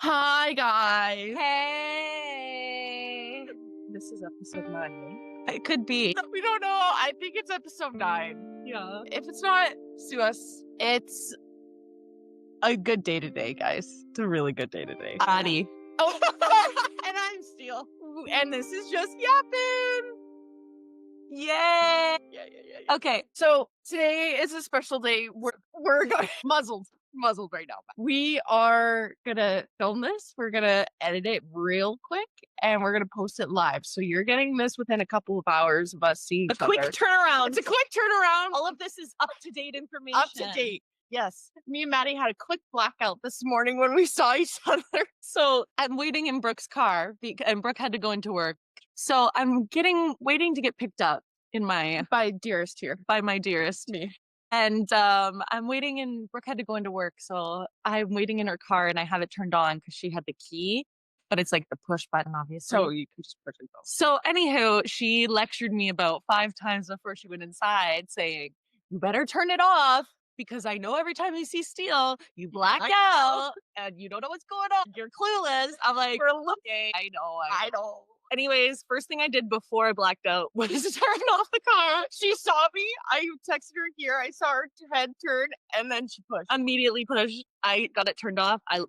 Hi, guys. Hey. This is episode 9. It could be. We don't know. I think it's episode 9. Yeah. If it's not, sue us. It's a good day today, guys. It's a really good day today. Maddie. Oh, and I'm Steele. And this is just Yappin. Yay. Yeah. Okay. So today is a special day. We're going muzzled right now. We are gonna film this. We're gonna edit it real quick, and we're gonna post it live. So you're getting this within a couple of hours of us seeing A quick turnaround. It's a quick turnaround. All of this is up to date information. Up to date. Yes. Me and Maddie had a quick blackout this morning when we saw each other. So I'm waiting in Brooke's car, and Brooke had to go into work. So I'm waiting to get picked up By dearest here. by my dearest. Me. And I'm waiting, and Brooke had to go into work. So I'm waiting in her car, and I have it turned on because she had the key, but it's like the push button, obviously. So you can just push it go. So anywho, she lectured me about 5 times before she went inside, saying, "You better turn it off because I know every time you see Steele, you black out and you don't know what's going on. You're clueless." I'm like, We're looking. I know. I know. Anyways, first thing I did before I blacked out was turn off the car. She saw me. I texted her here. I saw her head turn, and then she pushed. Immediately pushed. I got it turned off. I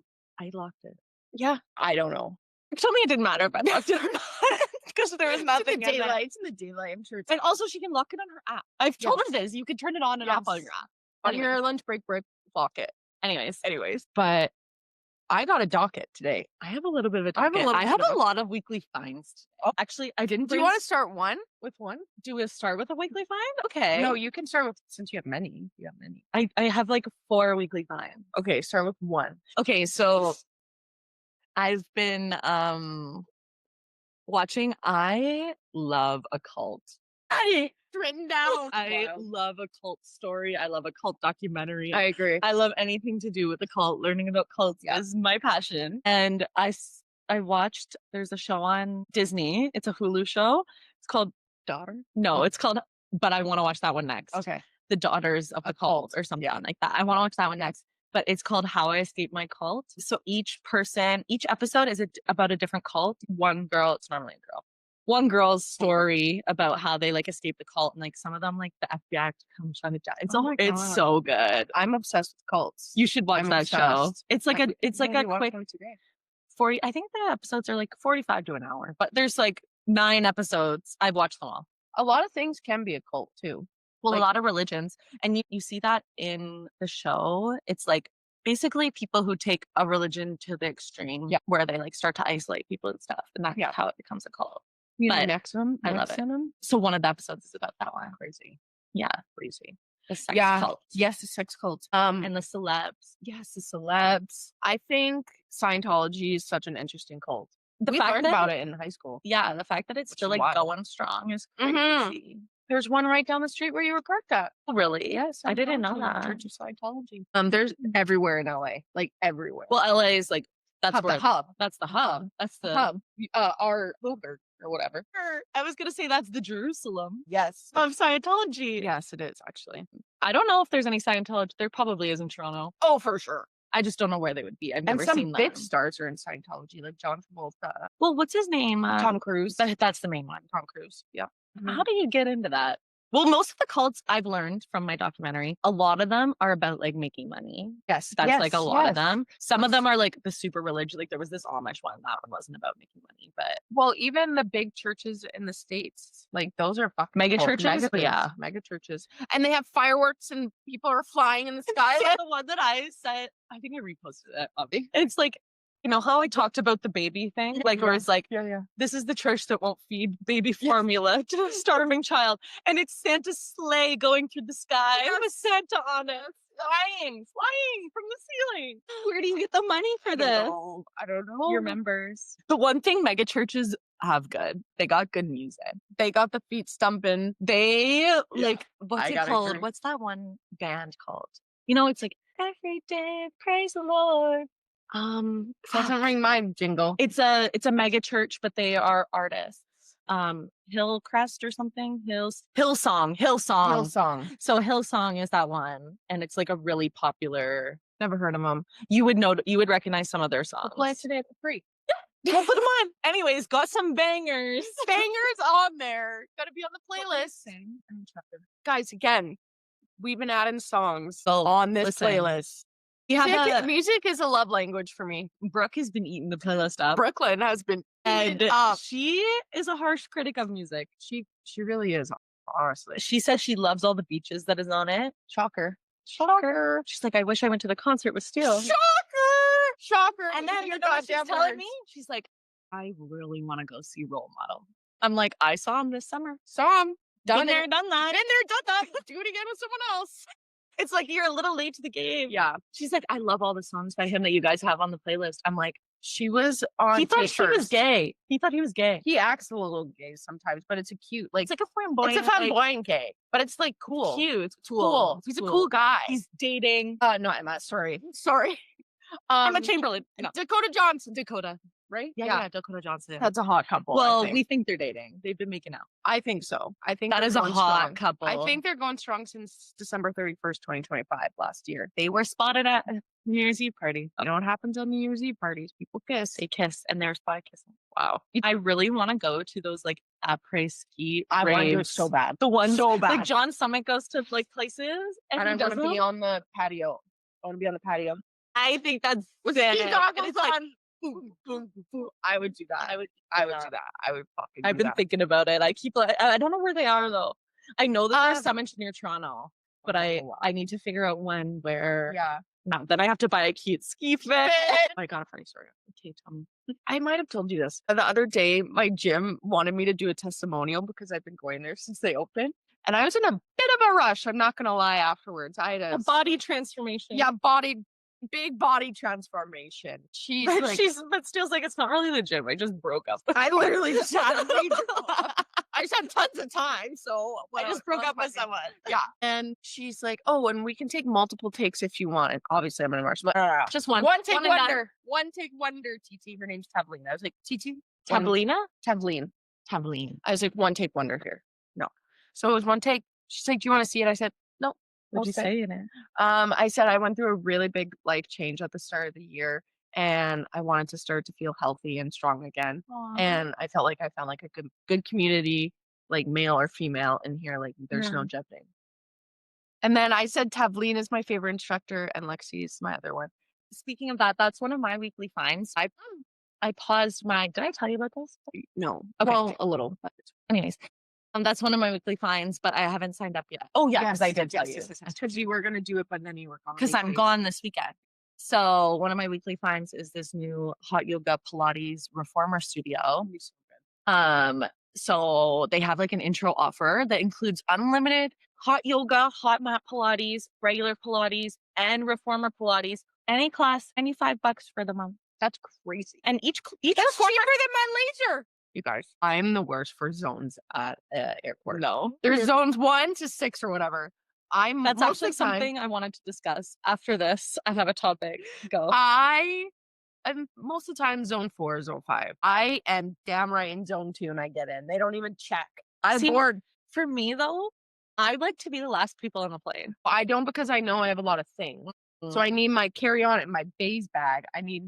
locked it. Yeah. I don't know. Tell me it didn't matter if I locked it or not because there was nothing It's in the in there. daylight. It's in the daylight. I'm sure it's And also, she can lock it on her app. I've told her Yes. this. You can turn it on and off on Yes. your app. on your lunch break, lock it. Anyways, But I got a docket today. I have a little bit of a I have a docket. little I have bit of a lot of weekly finds today. Oh. Actually, I didn't Do you bring. want to start with one? Do we start with a weekly find? Okay. No, you can start with, since you have many. You have many. I have like 4 weekly finds. Okay, start with one. Okay, so I've been watching. I love a cult. It's written down. I love a cult story. I love a cult documentary. I agree. I love anything to do with a cult. Learning about cults is my passion. And I watched, there's a show on Disney. It's a Hulu show. It's called Daughter? No, it's called, but I want to watch that one next. Okay. The Daughters of the Cult or something like that. I want to watch that one next. But it's called How I Escaped My Cult. So each episode is about a different cult. One girl, it's normally a girl. One girl's story about how they like escaped the cult, and like some of them like the FBI comes trying to die. It's Oh my it's God. so good. I'm obsessed with cults. You should watch I'm that show. obsessed. It's like a quick today. 40. I think the episodes are like 45 to an hour, but there's like 9 episodes. I've watched them all. A lot of things can be a cult too. Well, Like- a lot of religions, and you see that in the show. It's like basically people who take a religion to the extreme, where they like start to isolate people and stuff, and that's how it becomes a cult. But Nexum. I love it. So one of the episodes is about that one. Crazy. Yeah, crazy. The sex cult. Yes, the sex cult. And the celebs. Yes, the celebs. I think Scientology is such an interesting cult. The We fact learned that about it in high school. Yeah, the fact that it's still is like wild. going strong is Mhm. crazy. There's one right down the street where you were parked at. Oh, really? Yes, I didn't know Scientology, that. Church of Scientology. There's everywhere in LA, like everywhere. Well, LA is like that's Hub, where the hub. That's the hub. That's the Hub. Our Wilbur or whatever. I was gonna say that's the Jerusalem Yes. of Scientology. Yes, it is actually. I don't know if there's any Scientology. There probably is in Toronto. Oh, for sure. I just don't know where they would be. I've And never some seen big them. stars are in Scientology, like John Travolta, Well, what's his name? Tom Cruise. That's the main one. Tom Cruise. Yeah. How do you get into that? Well, most of the cults I've learned from my documentary, a lot of them are about like making money. Yes. That's like a lot of yes. them. Some of them are like the super religious. Like there was this Amish one. That one wasn't about making money, but Well, even the big churches in the States, like those are fucking Mega cult- churches? Yeah. Mega churches. And they have fireworks and people are flying in the sky. the one that I said, I think I reposted it. Bobby. It's like, you know how I talked about the baby thing? Like where it's like, Yeah. this is the church that won't feed baby formula to a starving child. And it's Santa's sleigh going through the sky with Santa on it, flying from the ceiling. Where do you get the money for this? I don't know. Your members. The one thing mega churches have good, they got good music. They got the feet stumping. They like, what's I it gotta called? agree. What's that one band called? You know, it's like, every day, praise the Lord. Doesn't ring my jingle. It's a mega church, but they are artists. Hillcrest or something. Hillsong. Hillsong. So Hillsong is that one, and it's like a really popular. Never heard of them. You would recognize some of their songs. Play it today for free. We'll put them on. Anyways, got some bangers. Bangers on there. Gotta be on the playlist. Guys, again, we've been adding songs on this playlist. Music is a love language for me. Brooke has been eating the playlist up. Brooklyn has been And up. she is a harsh critic of music. She really is, honestly. She says she loves all the beaches that is on it. Shocker. She's like, I wish I went to the concert with Steele. Shocker. And then your she's goddamn telling words. me, she's like, I really want to go see Role Model. I'm like, I saw him this summer. Saw him. Been there, done that. Do it again with someone else. It's like you're a little late to the game. Yeah. She's like, I love all the songs by him that you guys have on the playlist. I'm like, she was on. he thought she was gay. He thought he was gay. He acts a little gay sometimes, but it's a cute, like It's like a flamboyant. it's a flamboyant gay, but it's like cool. Cute. It's Cool. He's a cool guy. He's dating. No, Emma. Sorry. Emma Chamberlain. No. Dakota Johnson. Dakota. Right? Yeah, Dakota Johnson. That's a hot couple. Well, we think they're dating. They've been making out. I think so. I think That they're is a going hot strong. couple. I think they're going strong since December 31st, 2025, last year. They were spotted at a New Year's Eve party. You know what happens on New Year's Eve parties? People kiss. They kiss and they're spy kissing. Wow. I really want to go to those like après ski. I want to do it raves. so bad. The one So bad. like John Summit goes to like places and And he I does want to be them. on the patio. I want to be on the patio. I think that's With sick. ski And goggles it's like, on. Boom, boom, boom. I would do that. I would do that. I would fucking do I've been that. thinking about it. I don't know where they are though. I know that there's Um, some near Toronto, but I need to figure out when, where. Yeah. No, then I have to buy a cute ski fit. I got a funny story. Okay, tell me. I might have told you this. The other day, my gym wanted me to do a testimonial because I've been going there since they opened. And I was in a bit of a rush. I'm not going to lie afterwards. I had A body transformation. yeah, big body transformation. She's But like, but Steele's like, it's not really the gym. I just broke up. I literally just had a major I just had tons of time. So I just broke up with someone. Yeah. And she's like, oh, and we can take multiple takes if you want. And obviously I'm in a rush. But Just one. one take and done. wonder. One take wonder, TT. Her name's Tavleen. I was like, TT? Tabelina? Tavleen. Tabelina. I was like, one take wonder here. No. So it was one take. She's like, do you want to see it? I said, no. What'd you Okay. say in it? I said I went through a really big life change at the start of the year and I wanted to start to feel healthy and strong again. And I felt like I found like a good community, like male or female in here. Like there's no judging. And then I said Tavleen is my favorite instructor and Lexi is my other one. Speaking of that, that's one of my weekly finds. I paused my. Did I tell you about this? No. Okay. Well, a little. But Anyways, that's one of my weekly finds, but I haven't signed up yet. Oh yeah, because I did tell you. Because you were gonna do it, but then you were gone. Because I'm gone this weekend. So one of my weekly finds is this new hot yoga Pilates reformer studio. So they have like an intro offer that includes unlimited hot yoga, hot mat Pilates, regular Pilates, and reformer Pilates. Any class, $5 for the month. That's crazy. And each That's cheaper than my laser. You guys, I'm the worst for zones at airport. no, There's zones 1 to 6 or whatever. that's most actually of the time, something I wanted to discuss after this. I have a topic. Go. I'm most of the time zone 4, zone 5. I am damn right in zone 2 and I get in. They don't even check. I'm See, bored. For me though, I like to be the last people on the plane. I don't because I know I have a lot of things. So I need my carry-on and my base bag. I need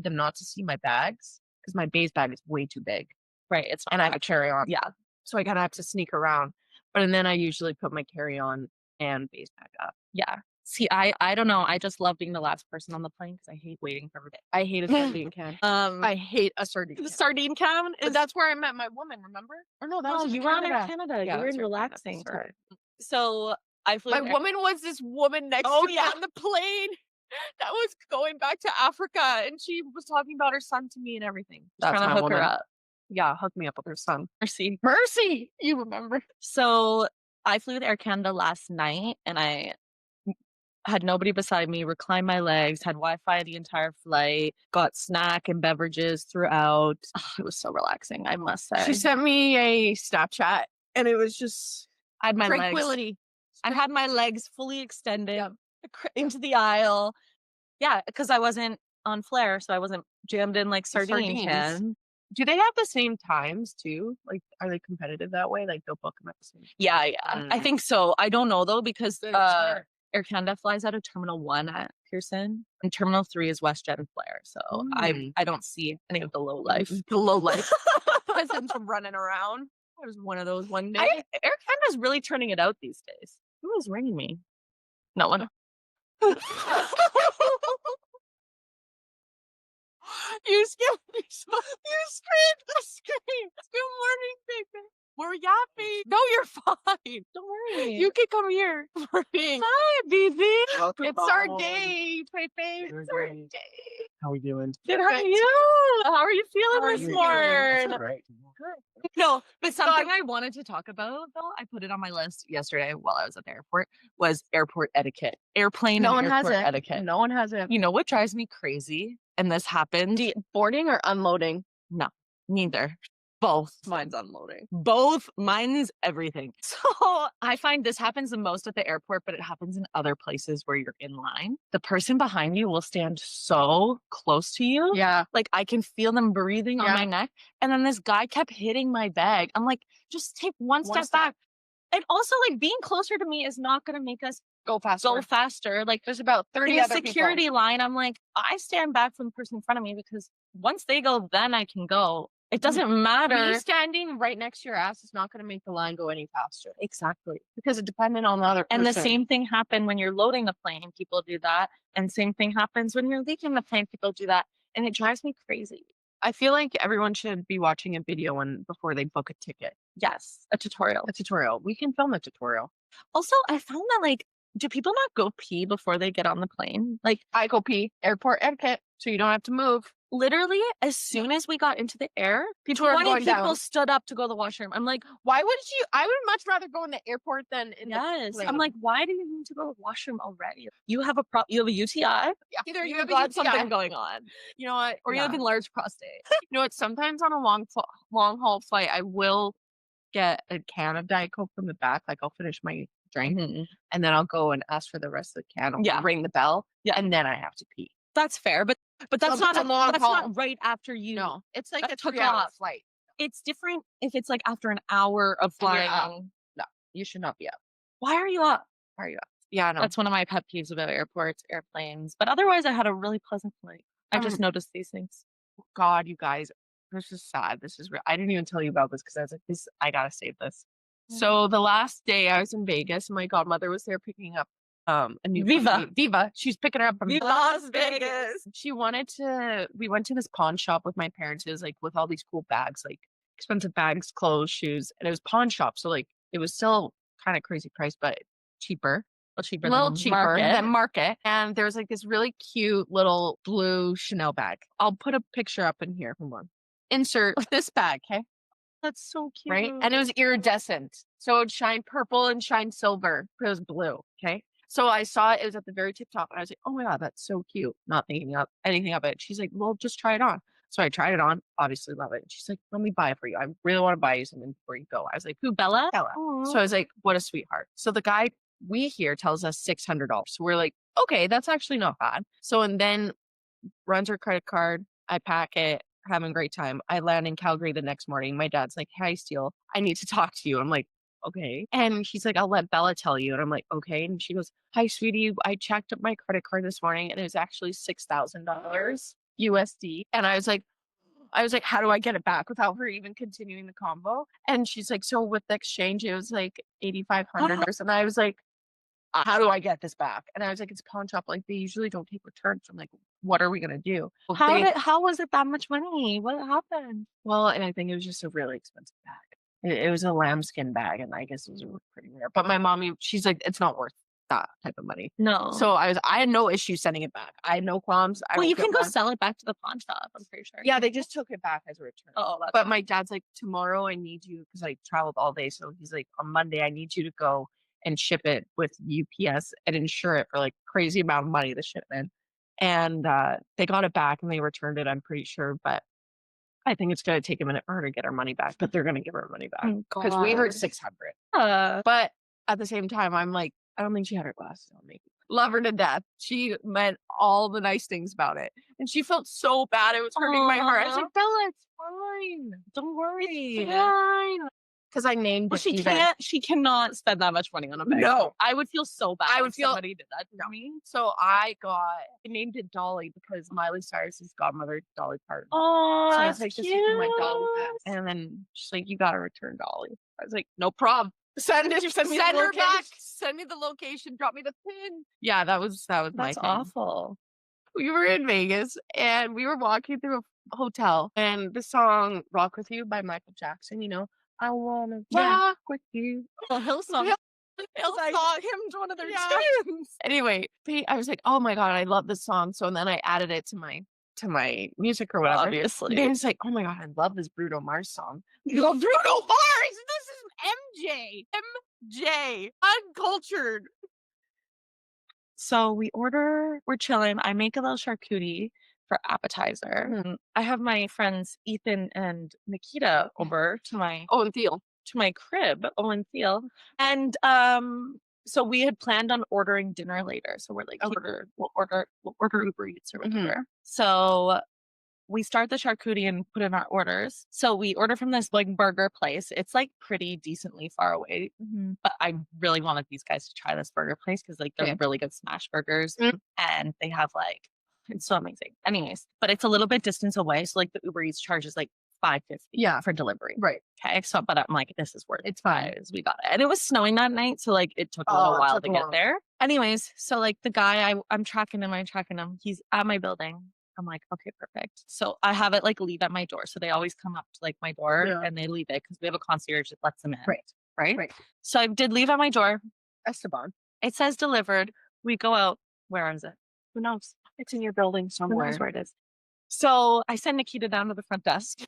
them not to see my bags because my base bag is way too big. Right. It's not And I have a carry-on. yeah. So I kind of have to sneak around. And then I usually put my carry-on and base bag up. Yeah. See, I don't know. I just love being the last person on the plane because I hate waiting for everybody. I hate a sardine can. I hate a sardine The can. sardine can But is that's where I met my woman, remember? Or no, that was in you were on Air Canada. Canada. Yeah, You were that's in right. relaxing That's right. time. So I flew. My to Air- woman was this woman next Oh, to me yeah. on the plane that was going back to Africa and she was talking about her son to me and everything. That's trying to my hook woman. her up. Yeah, hook me up with her son. Mercy. Mercy, you remember? So I flew with Air Canada last night and I had nobody beside me, reclined my legs, had Wi-Fi the entire flight, got snack and beverages throughout. It was so relaxing, I must say. She sent me a Snapchat and it was just I had my legs. tranquility. I had my legs fully extended into the aisle. Yeah, because I wasn't on flare, so I wasn't jammed in like sardine Sardines. can. Do they have the same times too? Like, are they competitive that way? Like, they'll book them at the same time? Yeah. I think so. I don't know though, because Smart. Air Canada flies out of Terminal 1 at Pearson, and Terminal 3 is WestJet and Flair. So I don't see any of the low life. The low life peasants running around. I was one of those one day. Air Canada's really turning it out these days. Who is ringing me? No one. You scared me so. You screamed. Good morning, baby. We're yapping. No, you're fine. Don't worry. You can come here. Morning. Hi, baby. It's our day, baby. It's our day. How we doing? Good. How are you? How are you feeling this morning? Great. No, but something I wanted to talk about, though, I put it on my list yesterday while I was at the airport, was airport etiquette. Airplane No and one has airport it. etiquette. No one has it. You know what drives me crazy? And this happened. Boarding or unloading? No, neither. Both. Mine's unloading. Both. Mine's everything. So I find this happens the most at the airport, but it happens in other places where you're in line. The person behind you will stand so close to you. Yeah. Like I can feel them breathing on Yeah. my neck. And then this guy kept hitting my bag. I'm like, just take one step back. And also, like, being closer to me is not going to make us Go faster. go faster. Like, There's about 30 in a other security people. line, I'm like, I stand back from the person in front of me because once they go, then I can go. It doesn't matter. Me standing right next to your ass is not going to make the line go any faster Exactly. because it's dependent on the other person. And the same thing happened when you're loading the plane. People do that. And same thing happens when you're leaving the plane. People do that. And it drives me crazy. I feel like everyone should be watching a video before they book a ticket. Yes. A tutorial. A tutorial. We can film a tutorial. Also, I found that, like, do people not go pee before they get on the plane? Like, I go pee. Airport etiquette, so you don't have to move. literally, as soon as we got into the air, People are 20 going people down. stood up to go to the washroom. I'm like, Why would you? I would much rather go in the airport than in yes. the plane. I'm like, why do you need to go to the washroom already? You have a UTI. yeah. Either You you have have got a something UTI. going on, You know what? or you have enlarged prostate. You know what? Sometimes on a long haul flight, I will get a can of Diet Coke from the back. Like I'll finish my drink, and then I'll go and ask for the rest of the can. I'll ring the bell, and then I have to pee. That's fair, but that's Well, not it's a long that's haul. not right after you. No, it's like a took 3-hour off. flight. It's different if it's like after an hour of And you're up. flying. No, you should not be up. Why are you up? Why are you up? Yeah, I know. That's one of my pet peeves about airports, airplanes. But otherwise, I had a really pleasant flight. I just noticed these things. God, you guys, this is sad. This is real. I didn't even tell you about this because I was like, this, I gotta save this. So the last day I was in Vegas, and my godmother was there picking up a new Viva. She's picking her up from Las Vegas. She wanted to. We went to this pawn shop with my parents. It was like with all these cool bags, like expensive bags, clothes, shoes, and it was pawn shop. So like it was still kind of crazy price, but cheaper. A little cheaper than market. And there was like this really cute little blue Chanel bag. I'll put a picture up in here. Hold on. Insert this bag, okay? That's so cute. Right? And it was iridescent. So it would shine purple and shine silver. It was blue. Okay. So I saw it. It was at the very tip top. And I was like, oh my God, that's so cute. Not thinking of anything of it. She's like, well, just try it on. So I tried it on. Obviously love it. She's like, let me buy it for you. I really want to buy you something before you go. I was like, who, Bella? Bella. Aww. So I was like, what a sweetheart. So the guy we hear tells us $600. So we're like, okay, that's actually not bad. So, and then runs her credit card. I pack it, having a great time. I land in Calgary the next morning. My dad's like, hey, Steele, I need to talk to you. I'm like, okay. And he's like, I'll let Bella tell you. And I'm like, okay. And she goes, hi, sweetie. I checked up my credit card this morning and it was actually $6,000 USD. And I was like, how do I get it back without her even continuing the convo? And she's like, so with the exchange, it was like $8,500. And I was like, how do I get this back? And I was like, it's pawn shop. Like they usually don't take returns. I'm like, what are we going to do? How was it that much money? What happened? Well, and I think it was just a really expensive bag. It was a lambskin bag. And I guess it was pretty rare. But my mommy, she's like, it's not worth that type of money. No. So I had no issue sending it back. I had no qualms. Well, you can go sell it back to the pawn shop, I'm pretty sure. Yeah, they just took it back as a return. Oh, but my dad's like, tomorrow I need you, because I traveled all day. So he's like, on Monday, I need you to go and ship it with UPS and insure it for like crazy amount of money, the shipment. And they got it back and they returned it, I'm pretty sure. But I think it's going to take a minute for her to get her money back, but they're going to give her money back because we heard 600. But at the same time, I'm like, I don't think she had her glasses on, maybe. Love her to death. She meant all the nice things about it. And she felt so bad. It was hurting my heart. I was Aw. like, Bella, it's fine. Don't worry. It's fine. Because I named Well, it even. she cannot spend that much money on a bag. No. I would feel so bad I would if feel- somebody did that to me. So I named it Dolly because Miley Cyrus's godmother, Dolly Parton. Oh, So I that's was like, cute. this is my Dolly bag. And then she's like, you gotta return Dolly. I was like, no problem. Send her back. Send me the location. Drop me the pin. Yeah, that was my That's thing. awful. We were in Vegas and we were walking through a hotel and the song Rock With You by Michael Jackson, you know, I wanna rock with you. The Hillsong. Hillsong. Hymned one of their Yeah. tunes. Anyway, I was like, oh my God, I love this song. So then I added it to my music or whatever. Obviously. And Dan's like, oh my God, I love this Bruno Mars song. You go, Bruno Mars! This is MJ, uncultured. So we're chilling. I make a little charcuterie for appetizer. Mhm. I have my friends Ethan and Nikita over to my Oh, and Theo. crib, Owen Thiel. And so we had planned on ordering dinner later. So we're like, we'll order Uber Eats or Mhm. whatever. So we start the charcuterie and put in our orders. So we order from this like burger place. It's like pretty decently far away. But I really wanted these guys to try this burger place because like they're Okay. really good smash burgers Mm. and they have like it's so amazing. Anyways, but it's a little bit distance away. So like the Uber Eats charges like $5.50 Yeah. for delivery. Right. Okay. So but I'm like, this is worth It's fine. guys. We got it. And it was snowing that night. So like it took a little Oh, it while took to get long. there. Anyways, so like the guy I'm tracking him. He's at my building. I'm like, okay, perfect. So I have it like leave at my door. So they always come up to like my door Yeah. and they leave it because we have a concierge that lets them in. Right. Right. So I did leave at my door. Esteban. It says delivered. We go out. Where is it? Who knows? It's in your building Who somewhere. knows where it is? So I send Nikita down to the front desk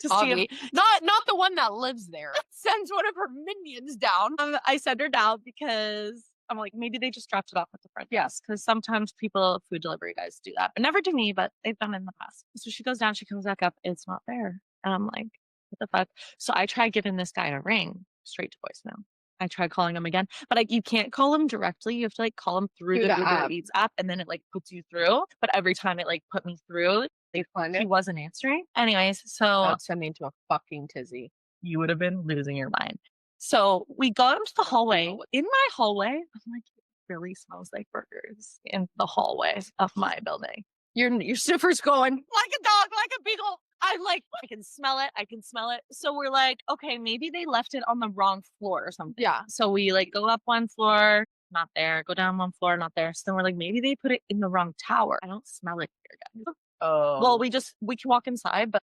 to see if Not the one that lives there. Sends one of her minions down. I send her down because I'm like, maybe they just dropped it off at the front desk. Because sometimes food delivery guys do that, but never to me, but they've done it in the past. So she goes down, she comes back up, it's not there. And I'm like, what the fuck? So I try giving this guy a ring straight to voicemail. I tried calling him again, but like you can't call him directly. You have to like call him through the Uber app. Eats app and then it like puts you through. But every time it like put me through, he wasn't answering. Anyways, so That'd send me into a fucking tizzy. you would have been losing your mind. So we go into the hallway. In my hallway, I'm like, it really smells like burgers in the hallway of my building. Your sniffer's going Like a dog, like a beagle. I'm like, I can smell it. So we're like, okay, maybe they left it on the wrong floor or something. Yeah. So we like go up one floor, not there. Go down one floor, not there. So then we're like, maybe they put it in the wrong tower. I don't smell it here, guys. Oh. Well, we can walk inside, but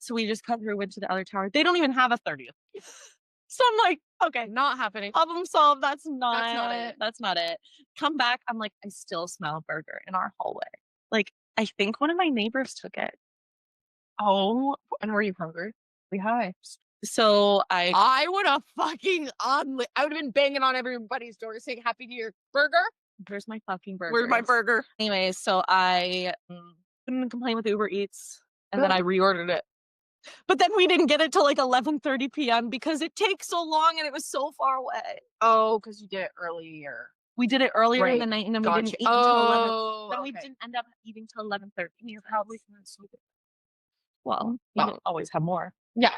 so we just cut through into the other tower. They don't even have a 30th. So I'm like, okay, not happening. problem solved. That's not it. That's not it. Come back. I'm like, I still smell burger in our hallway. Like, I think one of my neighbors took it. Oh, and were you hungry? We high. So I would have fucking I would have been banging on everybody's door saying Happy New Year. Burger? Where's my fucking burger? Where's my burger? Anyways, so I couldn't complain with Uber Eats and then I reordered it. But then we didn't get it till like 11:30 p.m. because it takes so long and it was so far away. Oh, because you did it earlier. We did it earlier in the night and then we didn't eat until 11. Then we didn't end up eating till 11:30. You're probably well, you don't always have more. Yeah,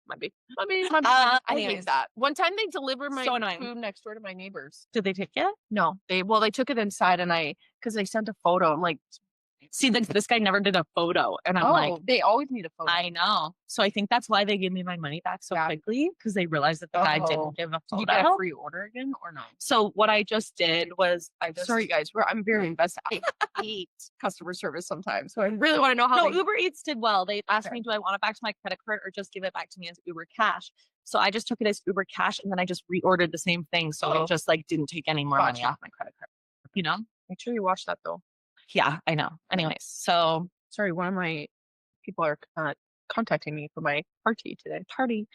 might be. I hate anyways. that. One time they delivered my So annoying. food next door to my neighbors. Did they take it? No, they took it inside and because they sent a photo. I'm like, See, this guy never did a photo. And I'm like, they always need a photo. I know. So I think that's why they gave me my money back so Yeah. quickly because they realized that the guy didn't give a Did you photo. get a free order again or no? So what I just did was Sorry guys, I'm very invested. I hate customer service sometimes, so I really want to know how. No, Uber Eats did well. They asked me, do I want it back to my credit card or just give it back to me as Uber Cash? So I just took it as Uber Cash and then I just reordered the same thing. So it just like didn't take any more money off my credit card. You know? Make sure you watch that though. Yeah, I know. Anyways, so sorry, one of my people are contacting me for my party today. Big party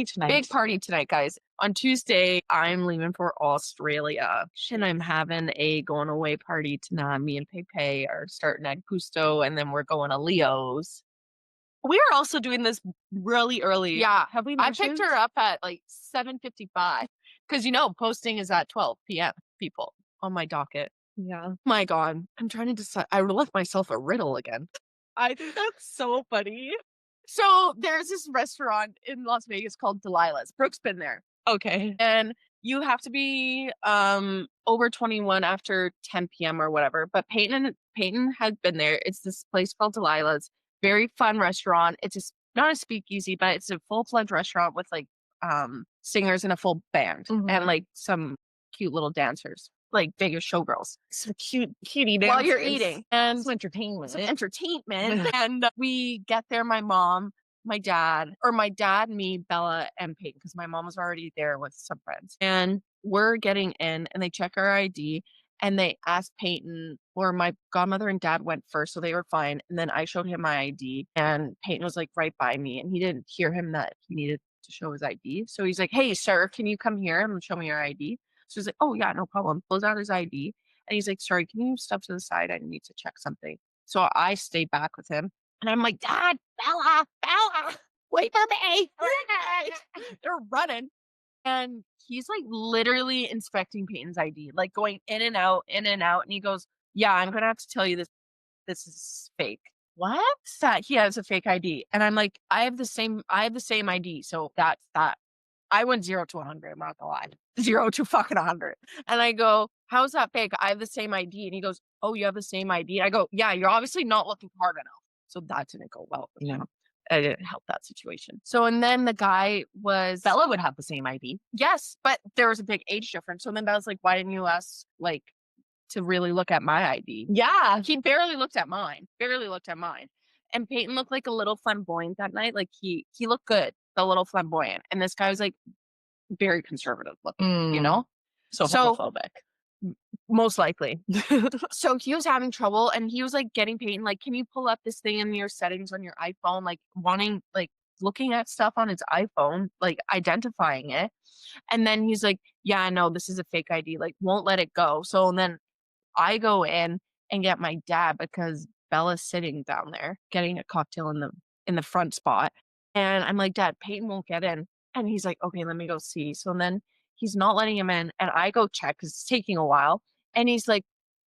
tonight. Big party tonight, guys. On Tuesday, I'm leaving for Australia. And I'm having a going away party tonight. Me and Pepe are starting at Gusto, and then we're going to Leo's. We are also doing this really early. Yeah. Have we? I picked her up at like 7:55 because posting is at 12 p.m. people. on my docket. Yeah. My God, I'm trying to decide. I left myself a riddle again. I think that's so funny. So there's this restaurant in Las Vegas called Delilah's. Brooke's been there. Okay. And you have to be over 21 after 10 p.m. or whatever. But Peyton had been there. It's this place called Delilah's. Very fun restaurant. It's just not a speakeasy, but it's a full-fledged restaurant with like singers and a full band and like some cute little dancers, like Vegas showgirls. Some cutie dancers. While you're eating. And some entertainment. And we get there, my mom, my dad, me, Bella, and Peyton, because my mom was already there with some friends. And we're getting in and they check our ID and they asked Peyton, or my godmother and dad went first, so they were fine. And then I showed him my ID and Peyton was like right by me and he didn't hear him that he needed to show his ID. So he's like, "Hey, sir, can you come here and show me your ID?" So he's like, "Oh yeah, no problem." Pulls out his ID and he's like, "Sorry, can you step to the side? I need to check something." So I stay back with him and I'm like, "Dad, Bella, wait for me." They're running. And he's like literally inspecting Peyton's ID, like going in and out, in and out. And he goes, "Yeah, I'm gonna have to tell you this is fake." What? That he has a fake ID. And I'm like, I have the same ID. So that's that. I went 0 to 100. I'm not gonna lie. 0 to fucking 100. And I go, "How's that fake? I have the same ID." And he goes, "Oh, you have the same ID?" I go, "Yeah, you're obviously not looking hard enough." So that didn't go well. Yeah. I didn't help that situation. So, and then the guy was Bella would have the same ID. yes, but there was a big age difference. So then Bella's like, "Why didn't you ask like to really look at my ID?" Yeah. He barely looked at mine. And Peyton looked like a little flamboyant that night. Like he looked good, a little flamboyant. And this guy was like very conservative looking, you know? So So- homophobic. Most likely. So he was having trouble and he was like getting Peyton, like, "Can you pull up this thing in your settings on your iPhone?" Like wanting, like looking at stuff on his iPhone, like identifying it. And then he's like, "Yeah, I know this is a fake ID, like won't let it go." So then I go in and get my dad because Bella's sitting down there getting a cocktail in the front spot. And I'm like, "Dad, Peyton won't get in." And he's like, "Okay, let me go see." So then he's not letting him in. And I go check because it's taking a while. And he's like,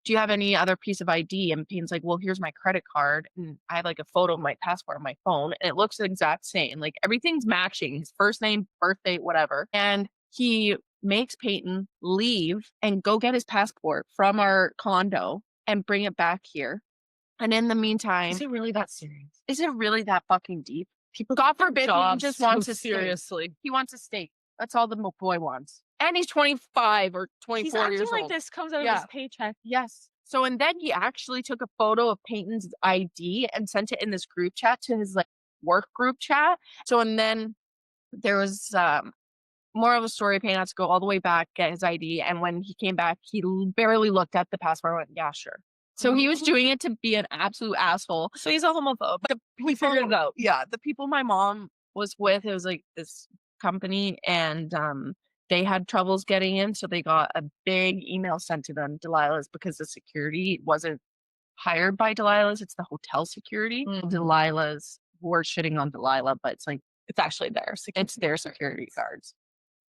"Do you have any other piece of ID?" And Peyton's like, "Well, here's my credit card." And I have like a photo of my passport on my phone. And it looks the exact same. Like everything's matching. His first name, birthday, whatever. And he makes Peyton leave and go get his passport from our condo and bring it back here. And in the meantime, Is it really that serious? is it really that fucking deep? People God forbid, Peyton jobs just so wants a steak. seriously. He wants a steak. That's all the boy wants. And he's 25 or 24 He's acting years like old. this comes out of Yeah. his paycheck. Yes. So, and then he actually took a photo of Peyton's ID and sent it in this group chat to his like work group chat. So, and then there was more of a story. Peyton had to go all the way back, get his ID. And when he came back, he barely looked at the passport and went, "Yeah, sure." So he was doing it to be an absolute asshole. So he's a homophobe. We figured it out. Yeah. The people my mom was with, it was like this company and they had troubles getting in. So they got a big email sent to them, Delilah's, because the security wasn't hired by Delilah's. It's the hotel security. Delilah's, we're shitting on Delilah, but it's like, It's actually there. it's their security guards.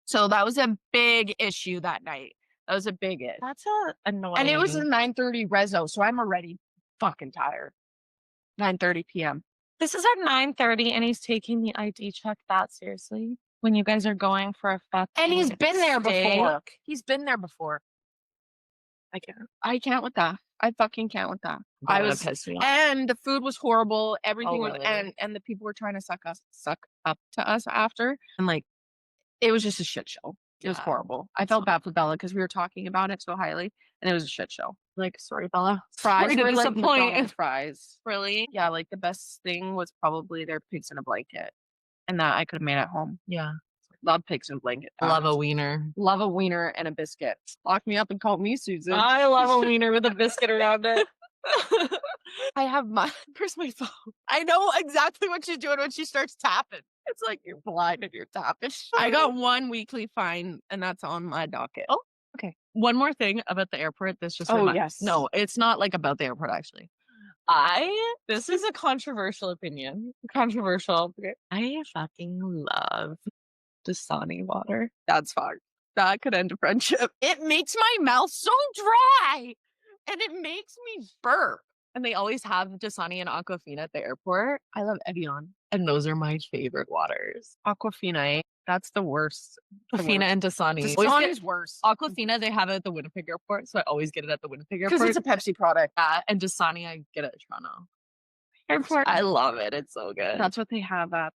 So that was a big issue that night. That was a big issue. That's annoying. And it was a 9:30 rezo, so I'm already fucking tired. 9:30 p.m. This is at 9:30 and he's taking the ID check that seriously when you guys are going for a fucking And he's been there before. steak? He's been there before. I can't with that. I fucking can't with that. That I would've was, pissed me off. and the food was horrible. Everything was, really? and the people were trying to suck up to us after, and like, it was just a shit show. It was Yeah. horrible. I felt bad for Bella because we were talking about it so highly, and it was a shit show. Like, sorry, Bella. Fries Sorry to were like disappoint. McDonald's fries. Really? Yeah, like the best thing was probably their pigs in a blanket, and that I could have made at home. Yeah. Love pigs in a blanket. Love a wiener. Love a wiener and a biscuit. Lock me up and call me Susan. I love a wiener with a biscuit around it. I have my where's my phone? I know exactly what she's doing when she starts tapping. It's like you're blind and you're tapping. I got one weekly fine and that's on my docket. Oh, okay. One more thing about the airport. This just yes. No, it's not like about the airport actually. This is a controversial opinion. Controversial. I fucking love Dasani water. That's fine. that could end a friendship. It makes my mouth so dry and it makes me burp. And they always have Dasani and Aquafina at the airport. I love Evian. And those are my favorite waters. Aquafina, eh? That's the worst. Aquafina and Dasani. Dasani's worse. Aquafina, they have it at the Winnipeg airport, so I always get it at the Winnipeg airport. Because it's a Pepsi product. Yeah, and Dasani, I get it at Toronto airport. I love it. It's so good. That's what they have at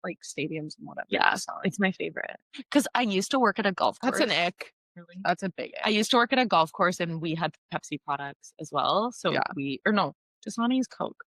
like stadiums and whatever. Yeah, it's my favorite. Because I used to work at a golf course. That's an ick. Really? That's a big ick. I used to work at a golf course and we had Pepsi products as well. So Dasani's Coke.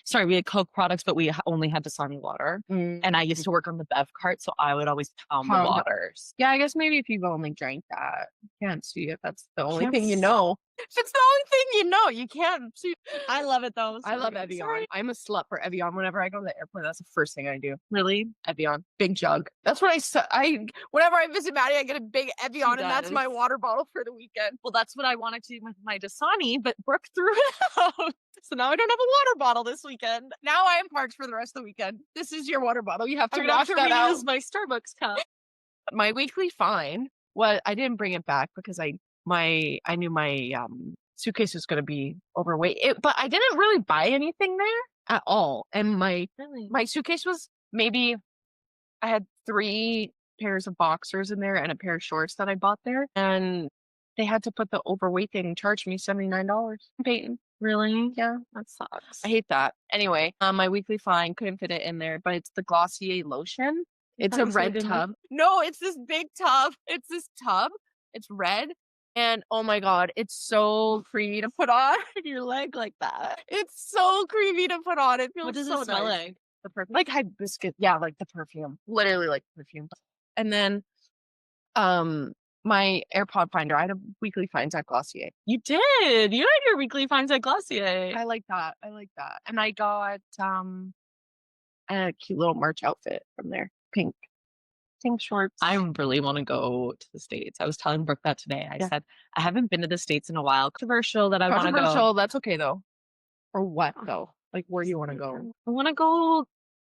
Sorry, we had Coke products, but we only had Dasani water. And I used to work on the Bev cart, so I would always pound the waters. Yeah, I guess maybe if you've only drank that, you can't see if that's the only thing you know. If it's the only thing you know, you can't see. I love it though. I love Evian. Sorry. I'm a slut for Evian. Whenever I go to the airport, that's the first thing I do. Really? Evian. Big jug. That's what I whenever I visit Maddie, I get a big Evian and that's my water bottle for the weekend. Well, that's what I wanted to do with my Dasani, but Brooke threw it out. So now I don't have a water bottle this weekend. Now I am parched for the rest of the weekend. This is your water bottle. You have to wash that reuse out. My Starbucks cup. My weekly fine. Well, I didn't bring it back because I knew my suitcase was going to be overweight. But I didn't really buy anything there at all. And my suitcase was maybe I had 3 pairs of boxers in there and a pair of shorts that I bought there. And they had to put the overweight thing and charge me $79. Peyton. Really? Yeah. That sucks. I hate that. Anyway, my weekly fine couldn't fit it in there, but it's the Glossier lotion. It's a red tub. No, it's this big tub. It's this tub. It's red. And oh my God, it's so creamy to put on your leg like that. It's so creamy to put on. It feels what does so it smell nice. like? The perfume. Like hibiscus. Yeah, like the perfume. Literally like perfume. And then my AirPod finder, I had a weekly finds at Glossier. You did. You had your weekly finds at Glossier. I like that. And I got a cute little March outfit from there. Pink shorts. I really want to go to the States. I was telling Brooke that today. I said, I haven't been to the States in a while. Controversial that I want to go. Controversial, that's okay though. Or what though? Like where do you want to go? I want to go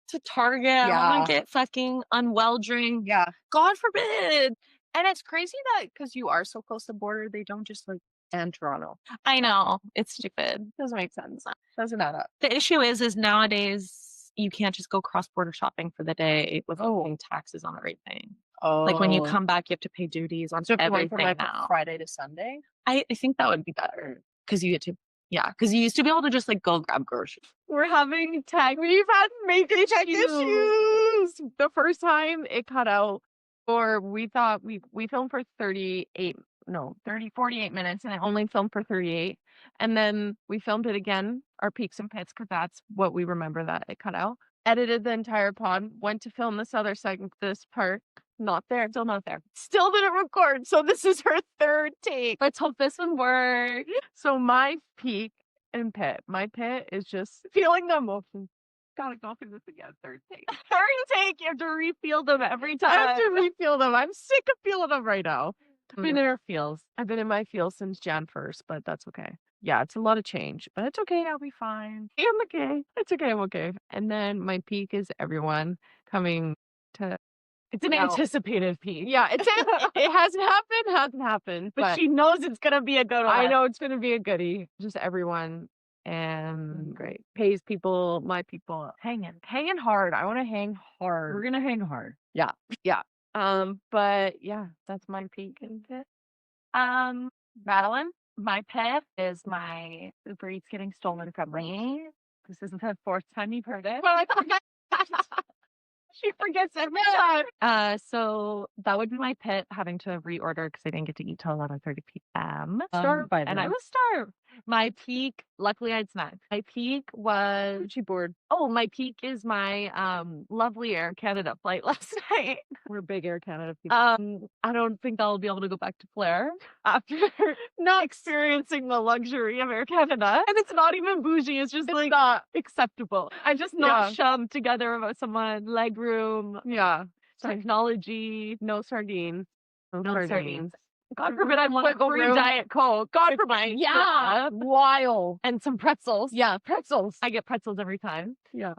to Target. Yeah. I want to get fucking unwell drink. Yeah. God forbid. And it's crazy that because you are so close to the border, they don't just like and Toronto. I know. It's stupid. Doesn't make sense. Doesn't add up. The issue is nowadays you can't just go cross-border shopping for the day without paying taxes on everything. Oh. Like when you come back, you have to pay duties on everything from like now. Friday to Sunday? I think that would be better because you get to, because you used to be able to just like go grab groceries. We're having we've had major tech issues. The first time it cut out, or we thought we filmed for 48 minutes and it only filmed for 38. And then we filmed it again, our peaks and pits, because that's what we remember that it cut out. Edited the entire pod, went to film this other segment, this part. Not there, still not there. Still didn't record. So this is her 3rd take. Let's hope this one works. So my peak and pit. My pit is just feeling the emotions. Gotta go through this again. 3rd take. 3rd take. You have to refeel them every time. I have to refeel them. I'm sick of feeling them right now. I've been in her feels. I've been in my feels since Jan 1st, but that's okay. Yeah, it's a lot of change, but it's okay. I'll be fine. I'm okay. It's okay. I'm okay. And then my peak is everyone coming to. It's an anticipated peak. Yeah, it hasn't happened, but she knows it's gonna be a good one. I know it's gonna be a goodie. Just everyone and great pays people, my people hanging hard. I want to hang hard. We're gonna hang hard. Yeah. But yeah, that's my peak and pit. Madeline, my pet is my Uber Eats getting stolen from me. This isn't the 4th time you've heard it. Well, I forgot. She forgets every time. So that would be my pit, having to reorder because I didn't get to eat till 11:30 p.m. Starved by then. And I was starved. My peak, luckily I'd snack. My peak was she bored. Oh, my peak is my lovely Air Canada flight last night. We're big Air Canada people. I don't think I'll be able to go back to Claire after not experiencing the luxury of Air Canada. And it's not even bougie, it's just like not acceptable. I'm just not shoved together with someone, leg room, technology, no sardines. No sardines. God forbid I want to go free Diet Coke. God forbid. Yeah. Wild. And some pretzels. Yeah, pretzels. I get pretzels every time. Yeah.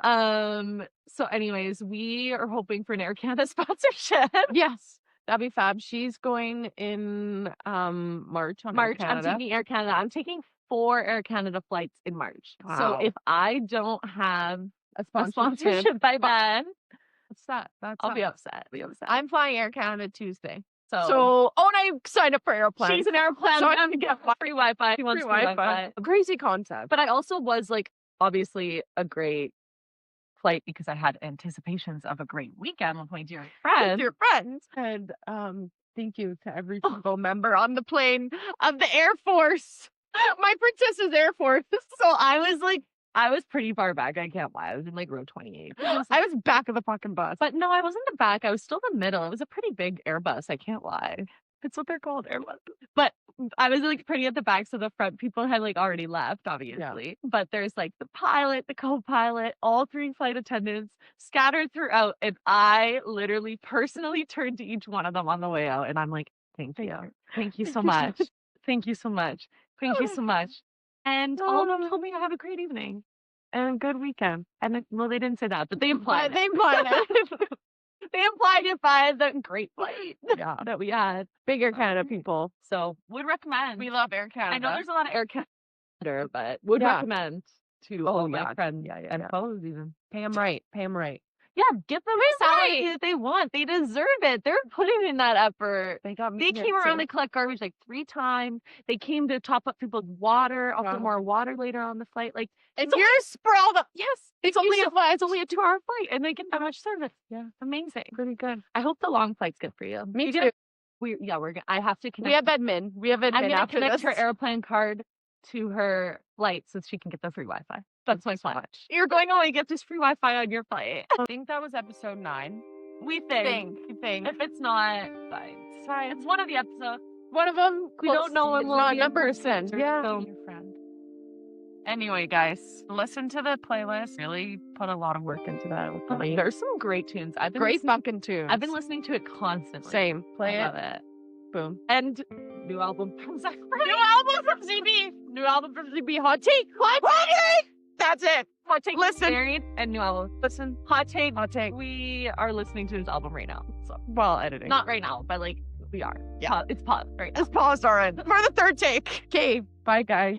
So anyways, we are hoping for an Air Canada sponsorship. Yes. That'd be fab. She's going in March on Air March. I'm Canada. taking Air Canada. I'm taking 4 Air Canada flights in March. So Wow. if I don't have a a sponsorship by then, That's sad. That's I'll sad. be upset. I'm flying Air Canada Tuesday. So and I signed up for airplane. she's an airplane. So I'm gonna get free Wi-Fi. She wants free free Wi-Fi. Wi-Fi. Crazy concept. But I also was like, obviously, a great flight because I had anticipations of a great weekend with my dear With friends. your friends. And thank you to every single member on the plane of the Air Force. My princess's Air Force. So I was pretty far back. I can't lie. I was in like row 28. I was back of the fucking bus. But no, I wasn't the back. I was still the middle. It was a pretty big Airbus. I can't lie. It's what they're called, Airbus. But I was like pretty at the back, so the front people had like already left, obviously. But there's like the pilot, the co-pilot, all 3 flight attendants scattered throughout, and I literally personally turned to each one of them on the way out, and I'm like, "Thank you so much, thank you so much, thank you so much." And all of them told me I have a great evening and a good weekend. And well, they didn't say that, but they implied They implied it. They implied it by the great flight that we had. Big Air Canada people. So would recommend. We love Air Canada. I know there's a lot of Air Canada, but would recommend to all my friends and foes even. Pay them right. Yeah, get them the salary that they want. They deserve it. They're putting in that effort. They came around to collect garbage like 3 times. They came to top up people's water, offer more water later on the flight. Like, and you're sprawled up. Yes, it's only a 2-hour flight, and they get that much service. Yeah, amazing. Pretty good. I hope the long flight's good for you. Me too. We're gonna. I have to connect. We have admin. I'm gonna after connect this. her airplane card to her flight so she can get the free Wi-Fi. That's my plan. You're going to only get this free Wi-Fi on your flight. I think that was episode 9. We think. If it's not, fine. It's fine. It's one of the episodes. One of them. We don't know when we'll be in person. Yeah. Your friend. Anyway, guys, listen to the playlist. Really put a lot of work into that. There's some great tunes. Great fucking tunes. I've been listening to it constantly. Same. Play it. Love it. Boom. And new album from Zach. New album from ZB. Hot take. That's it. Hot take. Listen. Married and new album. Listen. Hot take. We are listening to his album right now. So while editing. Not right now, but like we are. Yeah. It's paused right now. It's paused already. For the 3rd take. Okay. Bye, guys.